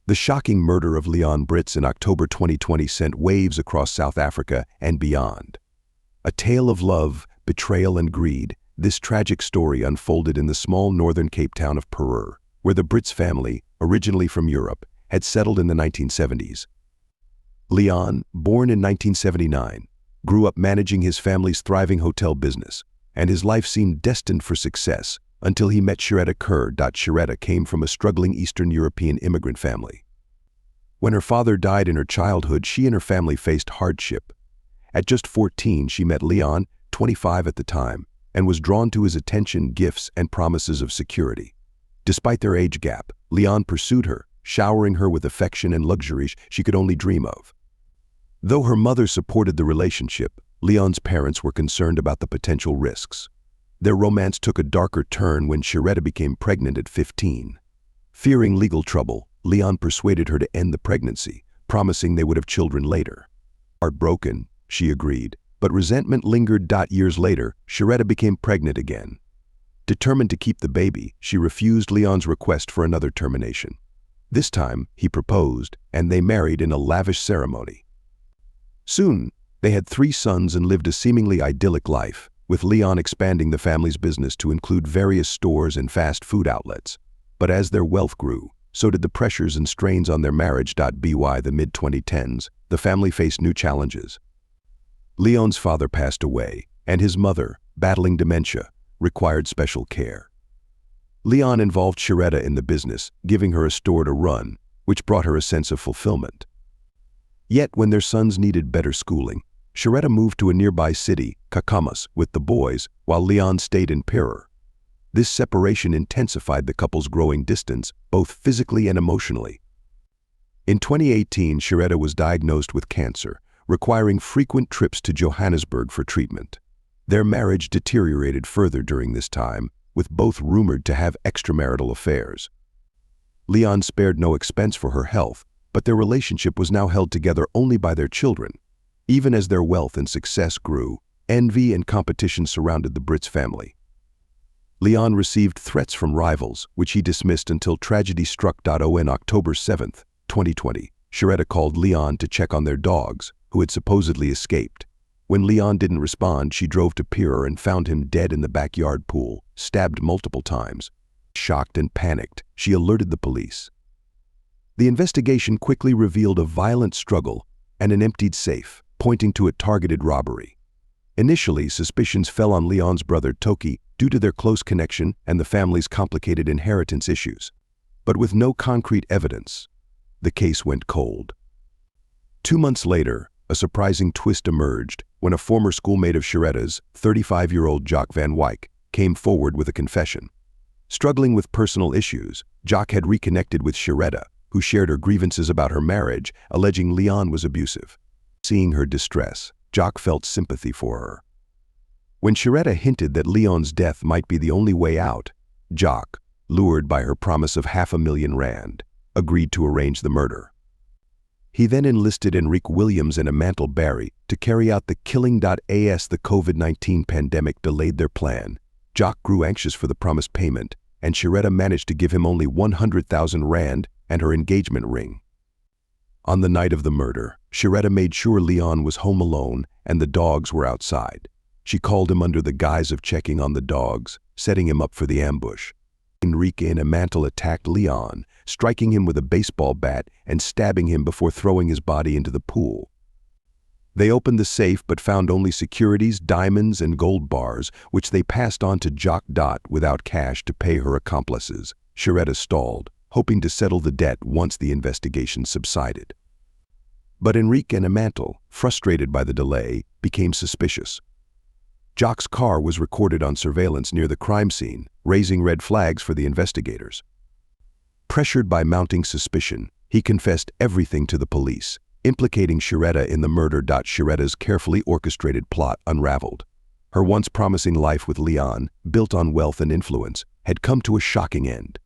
The shocking murder of Leon Britz in October 2020 sent waves across South Africa and beyond. A tale of love, betrayal, and greed, this tragic story unfolded in the small northern Cape town of Peru, where the Britz family, originally from Europe, had settled in the 1970s. Leon, born in 1979, grew up managing his family's thriving hotel business, and his life seemed destined for success until he met Sharetta Kerr. Sharetta came from a struggling Eastern European immigrant family. When her father died in her childhood, she and her family faced hardship. At just 14, she met Leon, 25 at the time, and was drawn to his attention, gifts, and promises of security. Despite their age gap, Leon pursued her, showering her with affection and luxuries she could only dream of. Though her mother supported the relationship, Leon's parents were concerned about the potential risks. Their romance took a darker turn when Sharetta became pregnant at 15. Fearing legal trouble, Leon persuaded her to end the pregnancy, promising they would have children later. Heartbroken, she agreed, but resentment lingered. Years later, Sharetta became pregnant again. Determined to keep the baby, she refused Leon's request for another termination. This time, he proposed, and they married in a lavish ceremony. Soon, they had 3 sons and lived a seemingly idyllic life, with Leon expanding the family's business to include various stores and fast food outlets. But as their wealth grew, so did the pressures and strains on their marriage. By the mid-2010s, the family faced new challenges. Leon's father passed away, and his mother, battling dementia, required special care. Leon involved Sharetta in the business, giving her a store to run, which brought her a sense of fulfillment. Yet when their sons needed better schooling, Sharetta moved to a nearby city, Kakamas, with the boys, while Leon stayed in Peru. This separation intensified the couple's growing distance, both physically and emotionally. In 2018, Sharetta was diagnosed with cancer, requiring frequent trips to Johannesburg for treatment. Their marriage deteriorated further during this time, with both rumored to have extramarital affairs. Leon spared no expense for her health, but their relationship was now held together only by their children. Even as their wealth and success grew, envy and competition surrounded the Britz family. Leon received threats from rivals, which he dismissed until tragedy struck. On October 7, 2020, Sharetta called Leon to check on their dogs, who had supposedly escaped. When Leon didn't respond, she drove to Peru and found him dead in the backyard pool, stabbed multiple times. Shocked and panicked, she alerted the police. The investigation quickly revealed a violent struggle and an emptied safe, pointing to a targeted robbery. Initially, suspicions fell on Leon's brother Toki due to their close connection and the family's complicated inheritance issues. But with no concrete evidence, the case went cold. 2 months later, a surprising twist emerged when a former schoolmate of Sharetta's, 35-year-old Jock Van Wyk, came forward with a confession. Struggling with personal issues, Jock had reconnected with Sharetta, who shared her grievances about her marriage, alleging Leon was abusive. Seeing her distress, Jock felt sympathy for her. When Sharetta hinted that Leon's death might be the only way out, Jock, lured by her promise of R500,000, agreed to arrange the murder. He then enlisted Enrique Williams and Amantle Barry to carry out the killing. As the COVID-19 pandemic delayed their plan, Jock grew anxious for the promised payment, and Sharetta managed to give him only R100,000 and her engagement ring. On the night of the murder, Sharetta made sure Leon was home alone and the dogs were outside. She called him under the guise of checking on the dogs, setting him up for the ambush. Enrique and Amantle attacked Leon, striking him with a baseball bat and stabbing him before throwing his body into the pool. They opened the safe but found only securities, diamonds, and gold bars, which they passed on to Jock. Without cash to pay her accomplices, Sharetta stalled, hoping to settle the debt once the investigation subsided. But Enrique and Amantle, frustrated by the delay, became suspicious. Jock's car was recorded on surveillance near the crime scene, raising red flags for the investigators. Pressured by mounting suspicion, he confessed everything to the police, implicating Sharetta in the murder. Sharetta's carefully orchestrated plot unraveled. Her once promising life with Leon, built on wealth and influence, had come to a shocking end.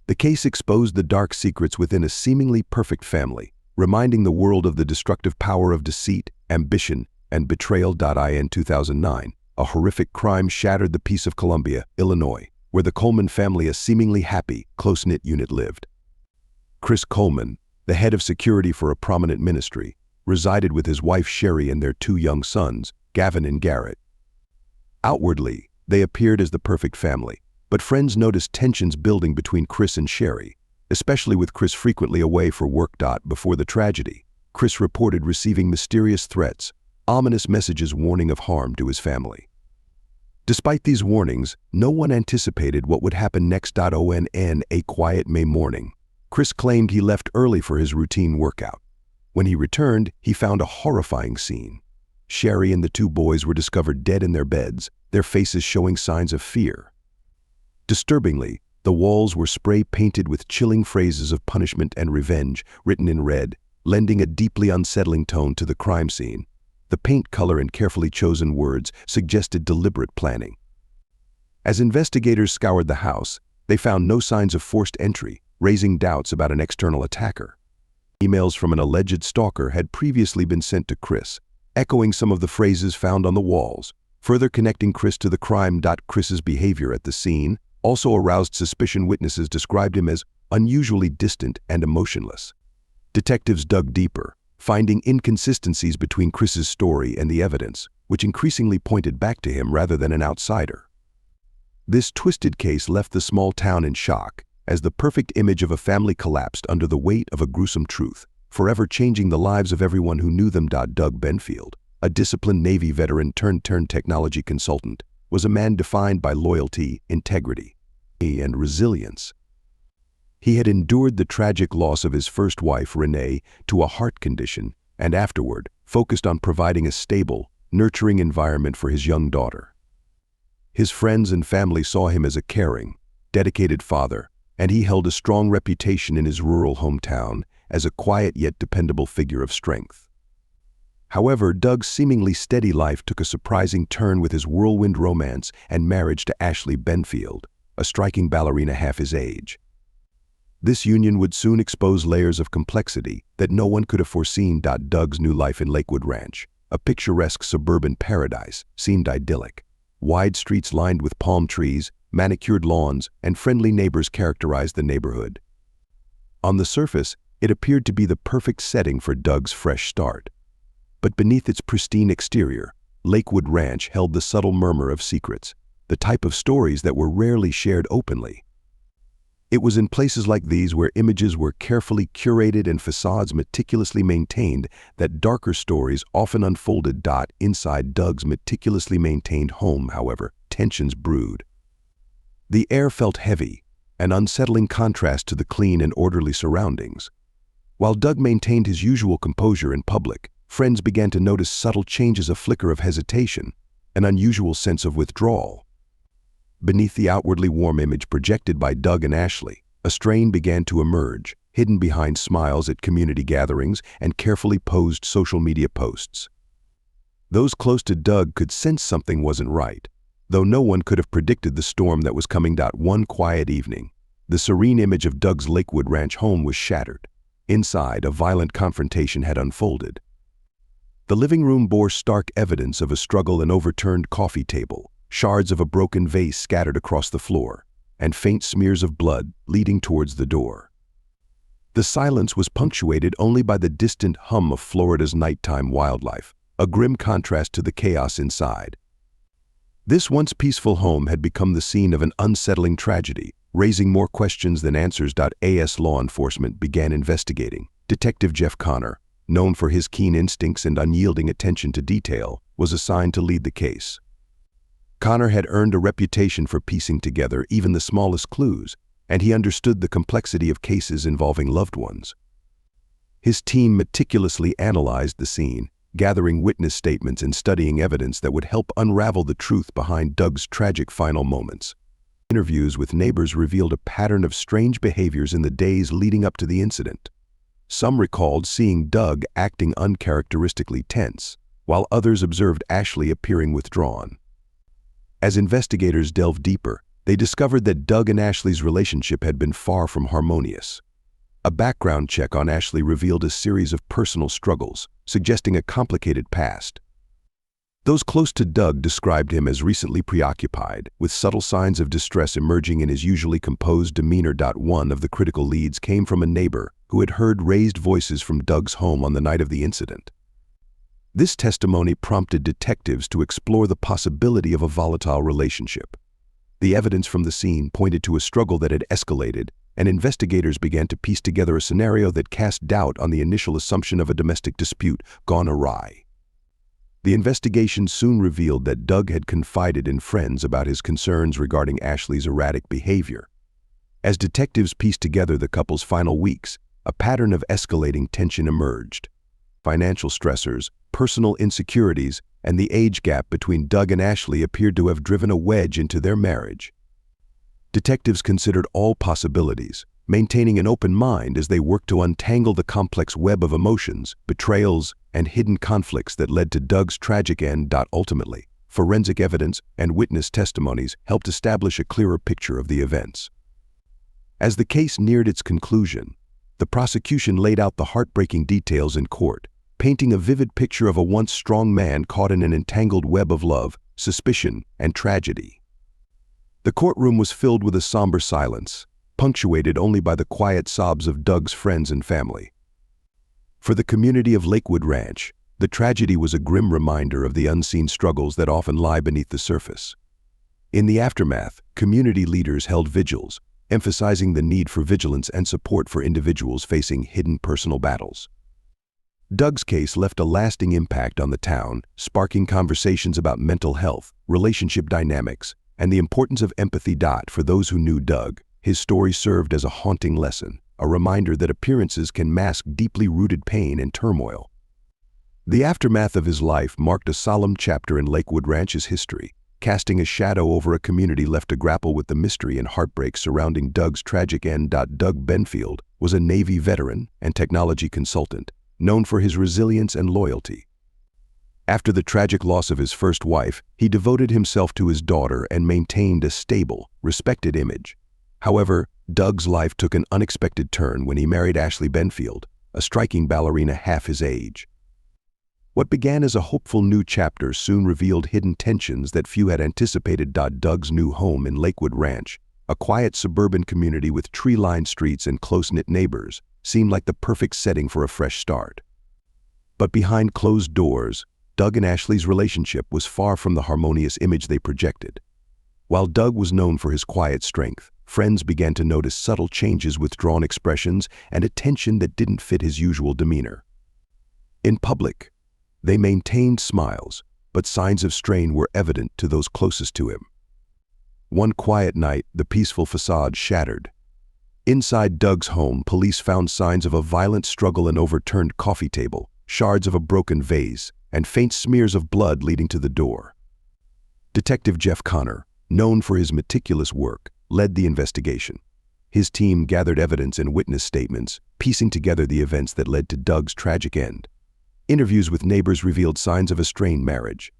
The case exposed the dark secrets within a seemingly perfect family, reminding the world of the destructive power of deceit, ambition, and betrayal. In 2009, a horrific crime shattered the peace of Columbia, Illinois, where the Coleman family, a seemingly happy, close-knit unit, lived. Chris Coleman, the head of security for a prominent ministry, resided with his wife Sherry and their two young sons, Gavin and Garrett. Outwardly, they appeared as the perfect family, but friends noticed tensions building between Chris and Sherry, especially with Chris frequently away for work. Before the tragedy, Chris reported receiving mysterious threats, ominous messages warning of harm to his family. Despite these warnings, no one anticipated what would happen next. On a quiet May morning, Chris claimed he left early for his routine workout. When he returned, he found a horrifying scene. Sherry and the two boys were discovered dead in their beds, their faces showing signs of fear. Disturbingly, the walls were spray-painted with chilling phrases of punishment and revenge written in red, lending a deeply unsettling tone to the crime scene. The paint color and carefully chosen words suggested deliberate planning. As investigators scoured the house, they found no signs of forced entry, raising doubts about an external attacker. Emails from an alleged stalker had previously been sent to Chris, echoing some of the phrases found on the walls, further connecting Chris to the crime. Chris's behavior at the scene also aroused suspicion. Witnesses described him as unusually distant and emotionless. Detectives dug deeper, finding inconsistencies between Chris's story and the evidence, which increasingly pointed back to him rather than an outsider. This twisted case left the small town in shock, as the perfect image of a family collapsed under the weight of a gruesome truth, forever changing the lives of everyone who knew them. Doug Benfield, a disciplined Navy veteran turned technology consultant, was a man defined by loyalty, integrity, and resilience. He had endured the tragic loss of his first wife, Renee, to a heart condition, and afterward focused on providing a stable, nurturing environment for his young daughter. His friends and family saw him as a caring, dedicated father, and he held a strong reputation in his rural hometown as a quiet yet dependable figure of strength. However, Doug's seemingly steady life took a surprising turn with his whirlwind romance and marriage to Ashley Benfield, a striking ballerina half his age. This union would soon expose layers of complexity that no one could have foreseen. Doug's new life in Lakewood Ranch, a picturesque suburban paradise, seemed idyllic. Wide streets lined with palm trees, manicured lawns, and friendly neighbors characterized the neighborhood. On the surface, it appeared to be the perfect setting for Doug's fresh start. But beneath its pristine exterior, Lakewood Ranch held the subtle murmur of secrets, the type of stories that were rarely shared openly. It was in places like these, where images were carefully curated and facades meticulously maintained, that darker stories often unfolded. Inside Doug's meticulously maintained home, however, tensions brewed. The air felt heavy, an unsettling contrast to the clean and orderly surroundings. While Doug maintained his usual composure in public, friends began to notice subtle changes: a flicker of hesitation, an unusual sense of withdrawal. Beneath the outwardly warm image projected by Doug and Ashley, a strain began to emerge, hidden behind smiles at community gatherings and carefully posed social media posts. Those close to Doug could sense something wasn't right, though no one could have predicted the storm that was coming. One quiet evening, the serene image of Doug's Lakewood Ranch home was shattered. Inside, a violent confrontation had unfolded. The living room bore stark evidence of a struggle: an overturned coffee table, shards of a broken vase scattered across the floor, and faint smears of blood leading towards the door. The silence was punctuated only by the distant hum of Florida's nighttime wildlife, a grim contrast to the chaos inside. This once peaceful home had become the scene of an unsettling tragedy, raising more questions than answers. As law enforcement began investigating, Detective Jeff Connor, known for his keen instincts and unyielding attention to detail, was assigned to lead the case. Connor had earned a reputation for piecing together even the smallest clues, and he understood the complexity of cases involving loved ones. His team meticulously analyzed the scene, gathering witness statements and studying evidence that would help unravel the truth behind Doug's tragic final moments. Interviews with neighbors revealed a pattern of strange behaviors in the days leading up to the incident. Some recalled seeing Doug acting uncharacteristically tense, while others observed Ashley appearing withdrawn. As investigators delved deeper, they discovered that Doug and Ashley's relationship had been far from harmonious. A background check on Ashley revealed a series of personal struggles, suggesting a complicated past. Those close to Doug described him as recently preoccupied, with subtle signs of distress emerging in his usually composed demeanor. One of the critical leads came from a neighbor who had heard raised voices from Doug's home on the night of the incident. This testimony prompted detectives to explore the possibility of a volatile relationship. The evidence from the scene pointed to a struggle that had escalated, and investigators began to piece together a scenario that cast doubt on the initial assumption of a domestic dispute gone awry. The investigation soon revealed that Doug had confided in friends about his concerns regarding Ashley's erratic behavior. As detectives pieced together the couple's final weeks, a pattern of escalating tension emerged. Financial stressors, personal insecurities, and the age gap between Doug and Ashley appeared to have driven a wedge into their marriage. Detectives considered all possibilities, maintaining an open mind as they worked to untangle the complex web of emotions, betrayals, and hidden conflicts that led to Doug's tragic end. Ultimately, forensic evidence and witness testimonies helped establish a clearer picture of the events. As the case neared its conclusion, the prosecution laid out the heartbreaking details in court, painting a vivid picture of a once strong man caught in an entangled web of love, suspicion, and tragedy. The courtroom was filled with a somber silence, punctuated only by the quiet sobs of Doug's friends and family. For the community of Lakewood Ranch, the tragedy was a grim reminder of the unseen struggles that often lie beneath the surface. In the aftermath, community leaders held vigils, emphasizing the need for vigilance and support for individuals facing hidden personal battles. Doug's case left a lasting impact on the town, sparking conversations about mental health, relationship dynamics, and the importance of empathy. For those who knew Doug, his story served as a haunting lesson, a reminder that appearances can mask deeply rooted pain and turmoil. The aftermath of his life marked a solemn chapter in Lakewood Ranch's history, casting a shadow over a community left to grapple with the mystery and heartbreak surrounding Doug's tragic end. Doug Benfield was a Navy veteran and technology consultant, known for his resilience and loyalty. After the tragic loss of his first wife, he devoted himself to his daughter and maintained a stable, respected image. However, Doug's life took an unexpected turn when he married Ashley Benfield, a striking ballerina half his age. What began as a hopeful new chapter soon revealed hidden tensions that few had anticipated. Doug's new home in Lakewood Ranch, a quiet suburban community with tree-lined streets and close-knit neighbors, seemed like the perfect setting for a fresh start. But behind closed doors, Doug and Ashley's relationship was far from the harmonious image they projected. While Doug was known for his quiet strength, friends began to notice subtle changes, withdrawn expressions, and a tension that didn't fit his usual demeanor. In public, they maintained smiles, but signs of strain were evident to those closest to him. One quiet night, the peaceful facade shattered. Inside Doug's home, police found signs of a violent struggle: an overturned coffee table, shards of a broken vase, and faint smears of blood leading to the door. Detective Jeff Connor, known for his meticulous work, led the investigation. His team gathered evidence and witness statements, piecing together the events that led to Doug's tragic end. Interviews with neighbors revealed signs of a strained marriage.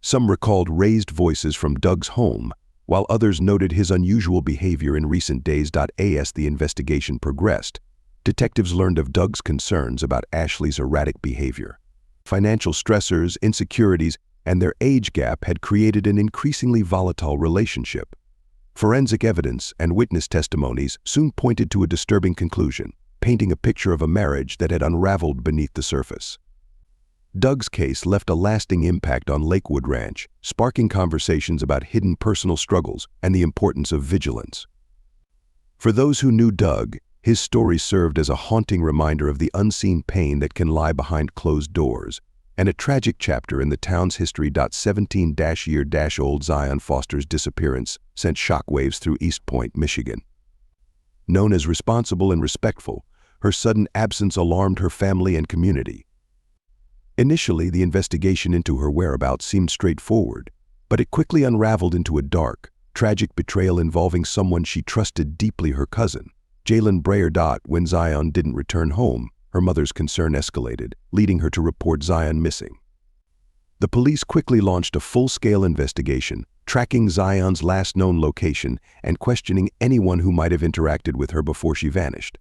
Some recalled raised voices from Doug's home, while others noted his unusual behavior in recent days. As the investigation progressed, detectives learned of Doug's concerns about Ashley's erratic behavior. Financial stressors, insecurities, and their age gap had created an increasingly volatile relationship. Forensic evidence and witness testimonies soon pointed to a disturbing conclusion, painting a picture of a marriage that had unraveled beneath the surface. Doug's case left a lasting impact on Lakewood Ranch, sparking conversations about hidden personal struggles and the importance of vigilance. For those who knew Doug, his story served as a haunting reminder of the unseen pain that can lie behind closed doors, and a tragic chapter in the town's history. 17-year-old Zion Foster's disappearance sent shockwaves through East Point, Michigan. Known as responsible and respectful, her sudden absence alarmed her family and community. Initially, the investigation into her whereabouts seemed straightforward, but it quickly unraveled into a dark, tragic betrayal involving someone she trusted deeply: her cousin, Jalen Breyer. When Zion didn't return home, her mother's concern escalated, leading her to report Zion missing. The police quickly launched a full-scale investigation, tracking Zion's last known location and questioning anyone who might have interacted with her before she vanished.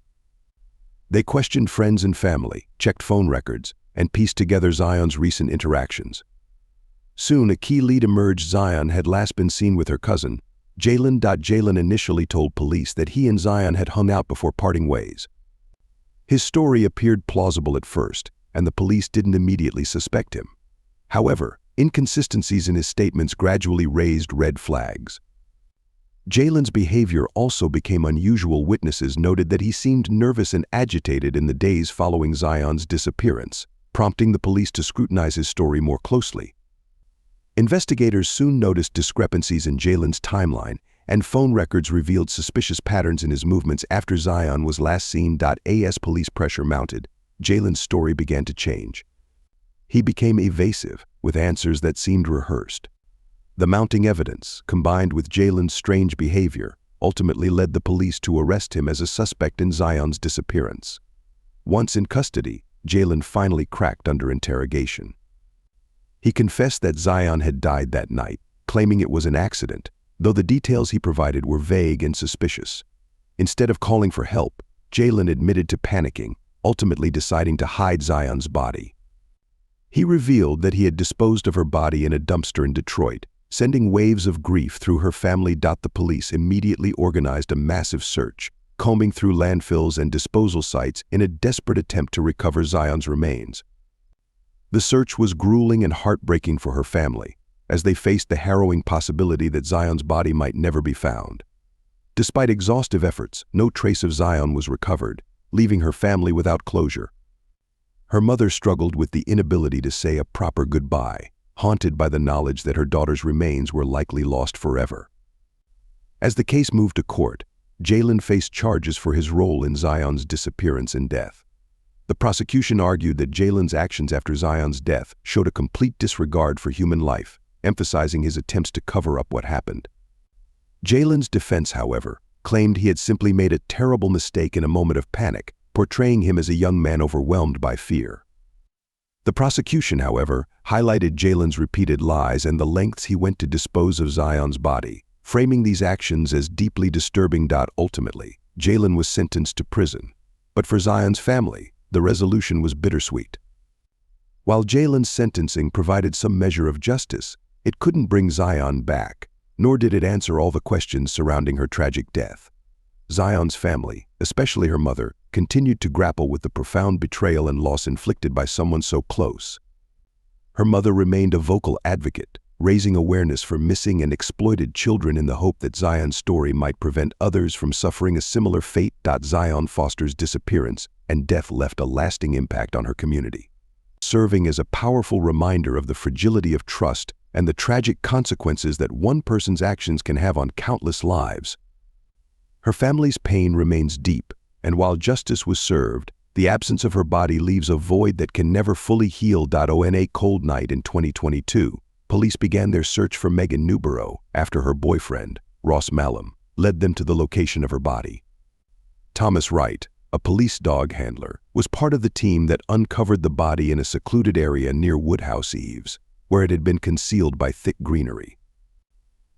They questioned friends and family, checked phone records, and pieced together Zion's recent interactions. Soon, a key lead emerged. Zion had last been seen with her cousin, Jalen. Jalen initially told police that he and Zion had hung out before parting ways. His story appeared plausible at first, and the police didn't immediately suspect him. However, inconsistencies in his statements gradually raised red flags. Jalen's behavior also became unusual. Witnesses noted that he seemed nervous and agitated in the days following Zion's disappearance, prompting the police to scrutinize his story more closely. Investigators soon noticed discrepancies in Jalen's timeline, and phone records revealed suspicious patterns in his movements after Zion was last seen. As police pressure mounted, Jalen's story began to change. He became evasive, with answers that seemed rehearsed. The mounting evidence, combined with Jalen's strange behavior, ultimately led the police to arrest him as a suspect in Zion's disappearance. Once in custody, Jalen finally cracked under interrogation. He confessed that Zion had died that night, claiming it was an accident, though the details he provided were vague and suspicious. Instead of calling for help, Jalen admitted to panicking, ultimately deciding to hide Zion's body. He revealed that he had disposed of her body in a dumpster in Detroit, sending waves of grief through her family. The police immediately organized a massive search, combing through landfills and disposal sites in a desperate attempt to recover Zion's remains. The search was grueling and heartbreaking for her family, as they faced the harrowing possibility that Zion's body might never be found. Despite exhaustive efforts, no trace of Zion was recovered, leaving her family without closure. Her mother struggled with the inability to say a proper goodbye, haunted by the knowledge that her daughter's remains were likely lost forever. As the case moved to court, Jalen faced charges for his role in Zion's disappearance and death. The prosecution argued that Jalen's actions after Zion's death showed a complete disregard for human life, emphasizing his attempts to cover up what happened. Jalen's defense, however, claimed he had simply made a terrible mistake in a moment of panic, portraying him as a young man overwhelmed by fear. The prosecution, however, highlighted Jalen's repeated lies and the lengths he went to dispose of Zion's body, framing these actions as deeply disturbing. Ultimately, Jalen was sentenced to prison. But for Zion's family, the resolution was bittersweet. While Jalen's sentencing provided some measure of justice, it couldn't bring Zion back, nor did it answer all the questions surrounding her tragic death. Zion's family, especially her mother, continued to grapple with the profound betrayal and loss inflicted by someone so close. Her mother remained a vocal advocate, raising awareness for missing and exploited children in the hope that Zion's story might prevent others from suffering a similar fate. Zion Foster's disappearance and death left a lasting impact on her community, serving as a powerful reminder of the fragility of trust and the tragic consequences that one person's actions can have on countless lives. Her family's pain remains deep, and while justice was served, the absence of her body leaves a void that can never fully heal. On a cold night in 2022, police began their search for Megan Newborough after her boyfriend, Ross Malum, led them to the location of her body. Thomas Wright, a police dog handler, was part of the team that uncovered the body in a secluded area near Woodhouse Eaves, where it had been concealed by thick greenery.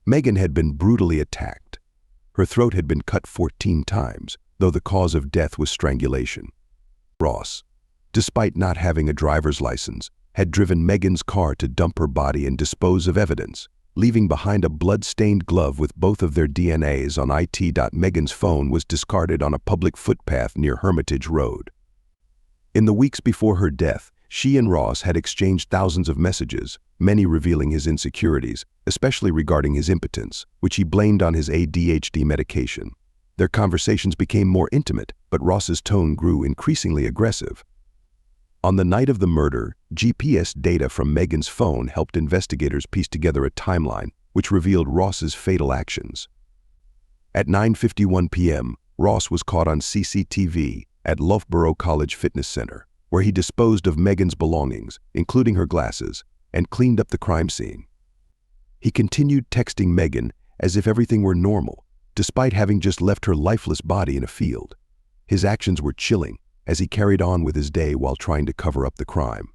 Megan had been brutally attacked. Her throat had been cut 14 times, though the cause of death was strangulation. Ross, despite not having a driver's license, had driven Megan's car to dump her body and dispose of evidence, leaving behind a blood-stained glove with both of their DNAs on it. Megan's phone was discarded on a public footpath near Hermitage Road. In the weeks before her death, she and Ross had exchanged thousands of messages, many revealing his insecurities, especially regarding his impotence, which he blamed on his ADHD medication. Their conversations became more intimate, but Ross's tone grew increasingly aggressive. On the night of the murder, GPS data from Megan's phone helped investigators piece together a timeline, which revealed Ross's fatal actions. At 9:51 p.m., Ross was caught on CCTV at Loughborough College Fitness Center, where he disposed of Megan's belongings, including her glasses, and cleaned up the crime scene. He continued texting Megan as if everything were normal, despite having just left her lifeless body in a field. His actions were chilling, as he carried on with his day while trying to cover up the crime.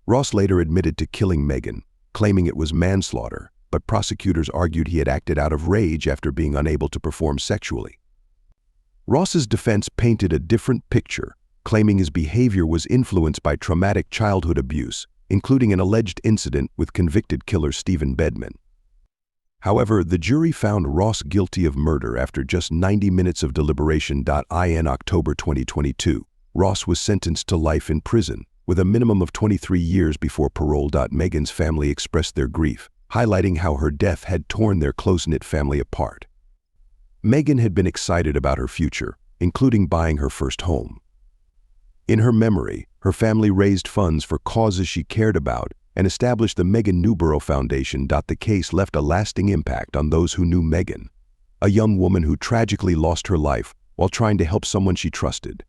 Ross later admitted to killing Megan, claiming it was manslaughter, but prosecutors argued he had acted out of rage after being unable to perform sexually. Ross's defense painted a different picture, claiming his behavior was influenced by traumatic childhood abuse, including an alleged incident with convicted killer Stephen Bedman. However, the jury found Ross guilty of murder after just 90 minutes of deliberation. In October 2022, Ross was sentenced to life in prison, with a minimum of 23 years before parole. Megan's family expressed their grief, highlighting how her death had torn their close-knit family apart. Megan had been excited about her future, including buying her first home. In her memory, her family raised funds for causes she cared about and established the Megan Newborough Foundation. The case left a lasting impact on those who knew Megan, a young woman who tragically lost her life while trying to help someone she trusted.